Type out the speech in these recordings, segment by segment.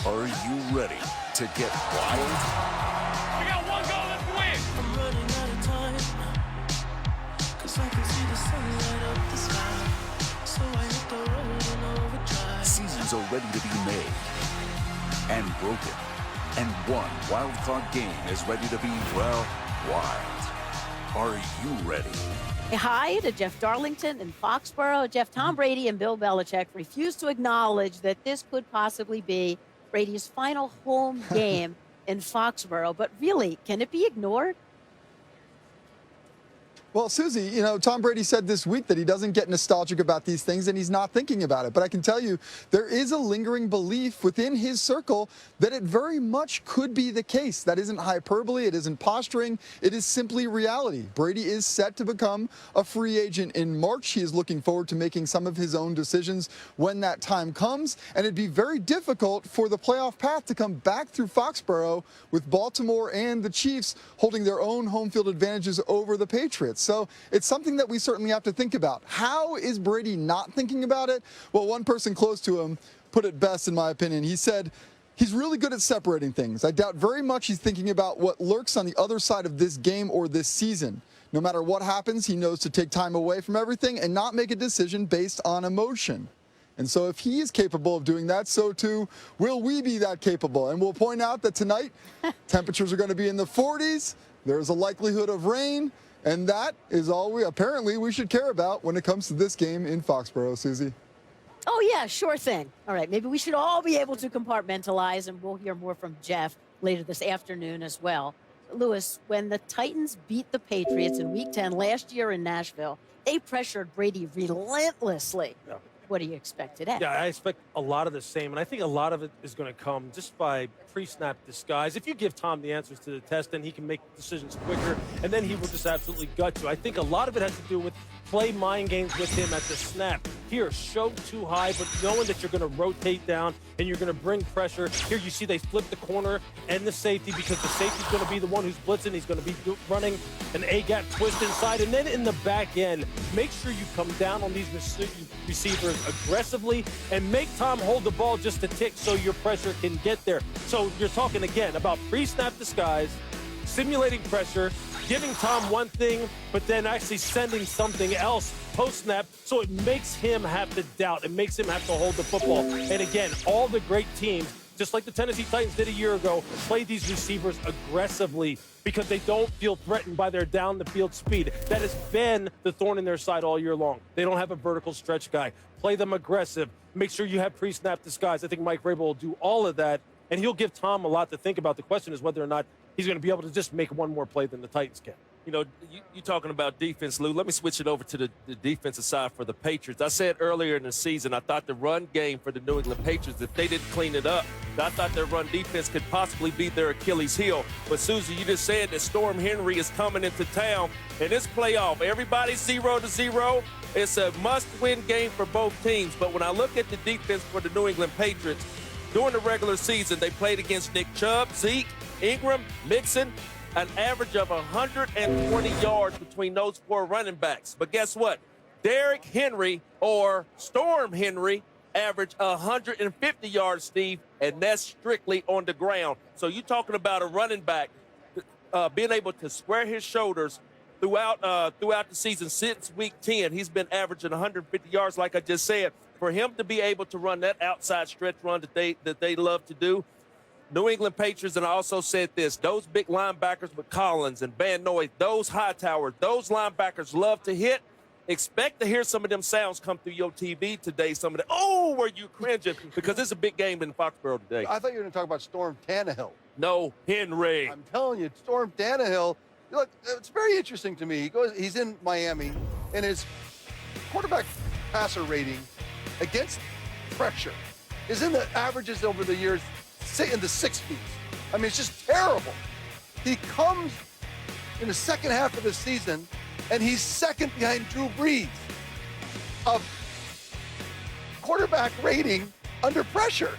Are you ready to get wild? We got one goal, let's win! I'm running out of time, 'cause I can see the sun light up the sky. So I hit the road in overdrive. Seasons are ready to be made and broken. And one wild card game is ready to be, well, wild. Are you ready? Hi to Jeff Darlington in Foxborough. Jeff, Tom Brady and Bill Belichick refused to acknowledge that this could possibly be Brady's final home game in Foxborough. But really, can it be ignored? Well, Susie, Tom Brady said this week that he doesn't get nostalgic about these things and he's not thinking about it. But I can tell you there is a lingering belief within his circle that it very much could be the case. That isn't hyperbole. It isn't posturing. It is simply reality. Brady is set to become a free agent in March. He is looking forward to making some of his own decisions when that time comes. And it'd be very difficult for the playoff path to come back through Foxborough with Baltimore and the Chiefs holding their own home field advantages over the Patriots. So it's something that we certainly have to think about. How is Brady not thinking about it? Well, one person close to him put it best, in my opinion. He said, he's really good at separating things. I doubt very much he's thinking about what lurks on the other side of this game or this season. No matter what happens, he knows to take time away from everything and not make a decision based on emotion. And so if he is capable of doing that, so too will we be that capable. And we'll point out that tonight, temperatures are going to be in the 40s. There's a likelihood of rain. And that is all we should care about when it comes to this game in Foxborough, Susie. Oh, yeah, sure thing. All right, maybe we should all be able to compartmentalize, and we'll hear more from Jeff later this afternoon as well. Lewis, when the Titans beat the Patriots in Week 10 last year in Nashville, they pressured Brady relentlessly. Yeah. What do you expect today? Yeah, I expect a lot of the same, and I think a lot of it is going to come just by pre-snap disguise. If you give Tom the answers to the test, then he can make decisions quicker, and then he will just absolutely gut you. I think a lot of it has to do with play mind games with him at the snap. Here, show too high, but knowing that you're going to rotate down and you're going to bring pressure. Here you see they flip the corner and the safety because the safety's going to be the one who's blitzing. He's going to be running an A-gap twist inside. And then in the back end, make sure you come down on these receivers aggressively and make Tom hold the ball just a tick so your pressure can get there. So you're talking again about pre-snap disguise, simulating pressure, giving Tom one thing, but then actually sending something else post-snap, so it makes him have to doubt. It makes him have to hold the football. And again, all the great teams, just like the Tennessee Titans did a year ago, play these receivers aggressively because they don't feel threatened by their down-the-field speed. That has been the thorn in their side all year long. They don't have a vertical stretch guy. Play them aggressive. Make sure you have pre-snap disguise. I think Mike Vrabel will do all of that, and he'll give Tom a lot to think about. The question is whether or not he's going to be able to just make one more play than the Titans can. You know, you talking about defense, Lou. Let me switch it over to the defensive side for the Patriots. I said earlier in the season, I thought the run game for the New England Patriots, if they didn't clean it up, I thought their run defense could possibly be their Achilles heel. But, Susie, you just said that Storm Henry is coming into town. And this playoff, everybody's 0-0. It's a must-win game for both teams. But when I look at the defense for the New England Patriots, during the regular season, they played against Nick Chubb, Zeke, Ingram, Mixon, an average of 120 yards between those four running backs. But guess what? Derrick Henry, or Storm Henry, averaged 150 yards, Steve, and that's strictly on the ground. So you're talking about a running back being able to square his shoulders throughout the season since Week 10. He's been averaging 150 yards, like I just said. For him to be able to run that outside stretch run that they love to do, New England Patriots, and I also said this, those big linebackers with Collins and Van Noy, those Hightowers, those linebackers love to hit. Expect to hear some of them sounds come through your TV today. Some of the, oh, were you cringing? Because it's a big game in Foxborough today. I thought you were going to talk about Storm Tannehill. No, Henry. I'm telling you, Storm Tannehill, look, it's very interesting to me. He's in Miami, and his quarterback passer rating against pressure is in the averages over the years in the 60s. I mean, it's just terrible. He comes in the second half of the season, and he's second behind Drew Brees of quarterback rating under pressure.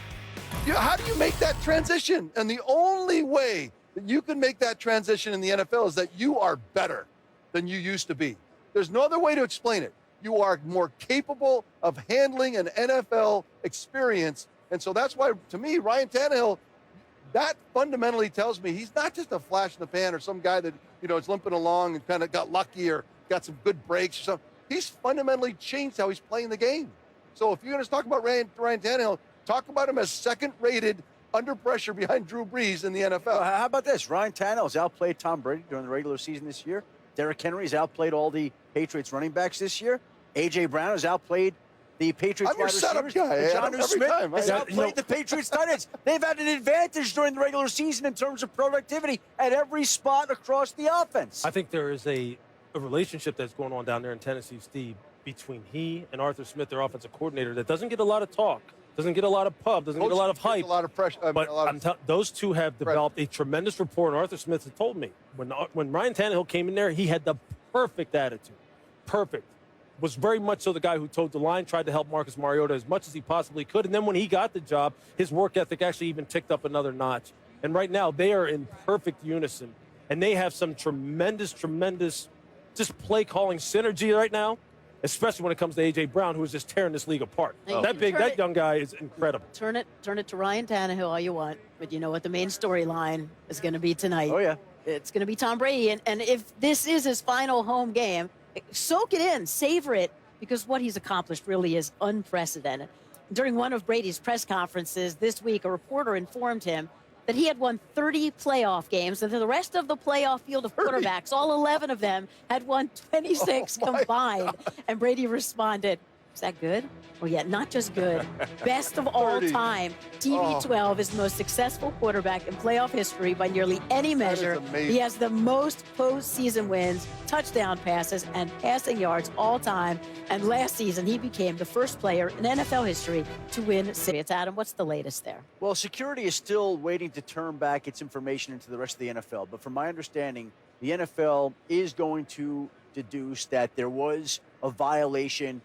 How do you make that transition? And the only way that you can make that transition in the NFL is that you are better than you used to be. There's no other way to explain it. You are more capable of handling an NFL experience And so that's why, to me, Ryan Tannehill, that fundamentally tells me he's not just a flash in the pan or some guy that, is limping along and kind of got lucky or got some good breaks or something. He's fundamentally changed how he's playing the game. So if you're going to talk about Ryan Tannehill, talk about him as second-rated under pressure behind Drew Brees in the NFL. Well, how about this? Ryan Tannehill's outplayed Tom Brady during the regular season this year. Derrick Henry's outplayed all the Patriots running backs this year. A.J. Brown has outplayed the Patriots I'm your wide setup receivers. guy, John Adam, every Smith time. has Yeah, outplayed the Patriots tight ends. They've had an advantage during the regular season in terms of productivity at every spot across the offense. I think there is a relationship that's going on down there in Tennessee, Steve, between he and Arthur Smith, their offensive coordinator, that doesn't get a lot of talk, doesn't get a lot of pub, doesn't get a lot of hype. A lot of pressure. But those two have developed a tremendous rapport, and Arthur Smith has told me, when Ryan Tannehill came in there, he had the perfect attitude. Perfect. Was very much so the guy who towed the line, tried to help Marcus Mariota as much as he possibly could. And then when he got the job, his work ethic actually even ticked up another notch. And right now, they are in perfect unison. And they have some tremendous just play-calling synergy right now, especially when it comes to A.J. Brown, who is just tearing this league apart. That young guy is incredible. Turn it to Ryan Tannehill all you want, but you know what the main storyline is going to be tonight. Oh, yeah. It's going to be Tom Brady. And if this is his final home game, soak it in, savor it, because what he's accomplished really is unprecedented. During one of Brady's press conferences this week, a reporter informed him that he had won 30 playoff games, and the rest of the playoff field of quarterbacks, all 11 of them, had won 26 combined. God. And Brady responded, "Is that good? Oh, yeah, not just good. Best of all time. TB12 is the most successful quarterback in playoff history by nearly any measure. He has the most postseason wins, touchdown passes, and passing yards all time. And last season, he became the first player in NFL history to win six. Adam, what's the latest there? Well, security is still waiting to turn back its information into the rest of the NFL. But from my understanding, the NFL is going to deduce that there was a violation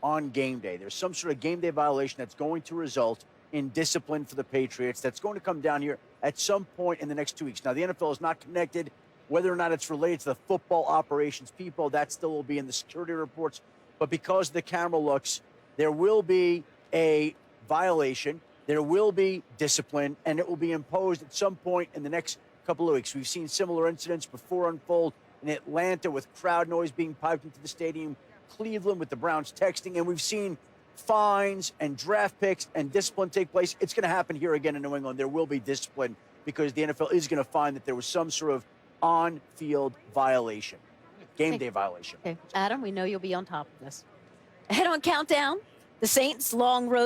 on game day. There's some sort of game day violation that's going to result in discipline for the Patriots that's going to come down here at some point in the next 2 weeks. Now, the NFL is not connected. Whether or not it's related to the football operations people, that still will be in the security reports. But because of the camera looks, there will be a violation, there will be discipline, and it will be imposed at some point in the next couple of weeks. We've seen similar incidents before unfold in Atlanta with crowd noise being piped into the stadium, Cleveland with the Browns texting, and we've seen fines and draft picks and discipline take place. It's going to happen here again in New England. There will be discipline because the NFL is going to find that there was some sort of on-field violation, game day violation. Okay, Adam, we know you'll be on top of this. Ahead on Countdown, the Saints' long road